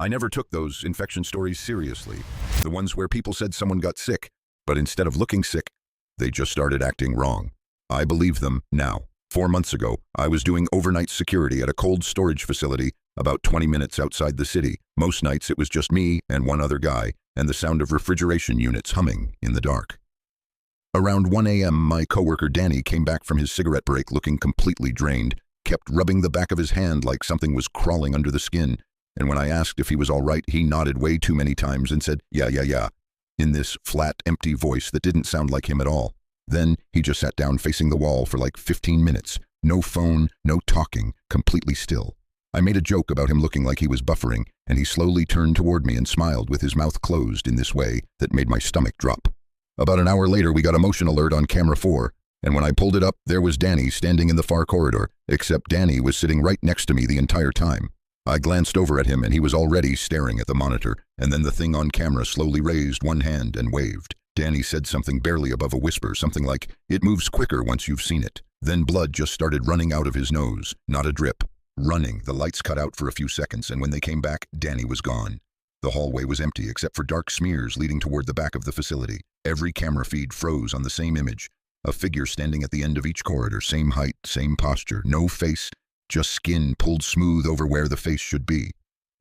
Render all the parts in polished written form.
I never took those infection stories seriously. The ones where people said someone got sick, but instead of looking sick, they just started acting wrong. I believe them now. 4 months ago, I was doing overnight security at a cold storage facility about 20 minutes outside the city. Most nights it was just me and one other guy, and the sound of refrigeration units humming in the dark. Around 1 a.m., my coworker Danny came back from his cigarette break looking completely drained, kept rubbing the back of his hand like something was crawling under the skin, and when I asked if he was all right, he nodded way too many times and said, yeah, in this flat, empty voice that didn't sound like him at all. Then he just sat down facing the wall for like 15 minutes. No phone, no talking, completely still. I made a joke about him looking like he was buffering, and he slowly turned toward me and smiled with his mouth closed in this way that made my stomach drop. About an hour later, we got a motion alert on camera 4, and when I pulled it up, there was Danny standing in the far corridor, except Danny was sitting right next to me the entire time. I glanced over at him and he was already staring at the monitor, and then the thing on camera slowly raised one hand and waved. Danny said something barely above a whisper, something like, "It moves quicker once you've seen it." Then blood just started running out of his nose, not a drip. Running, the lights cut out for a few seconds, and when they came back, Danny was gone. The hallway was empty except for dark smears leading toward the back of the facility. Every camera feed froze on the same image. A figure standing at the end of each corridor, same height, same posture, no face, just skin pulled smooth over where the face should be.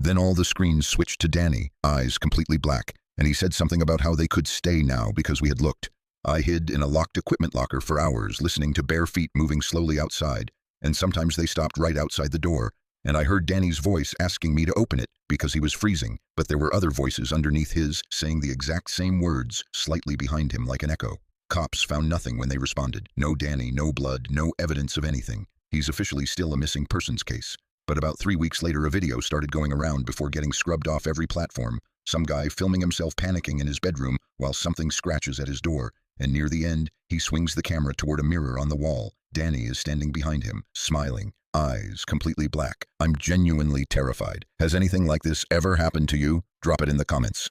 Then all the screens switched to Danny, eyes completely black, and he said something about how they could stay now because we had looked. I hid in a locked equipment locker for hours, listening to bare feet moving slowly outside, and sometimes they stopped right outside the door, and I heard Danny's voice asking me to open it because he was freezing, but there were other voices underneath his saying the exact same words, slightly behind him like an echo. Cops found nothing when they responded. No Danny, no blood, no evidence of anything. He's officially still a missing persons case. But about 3 weeks later, a video started going around before getting scrubbed off every platform. Some guy filming himself panicking in his bedroom while something scratches at his door, and near the end, he swings the camera toward a mirror on the wall. Danny is standing behind him, smiling, eyes completely black. I'm genuinely terrified. Has anything like this ever happened to you? Drop it in the comments.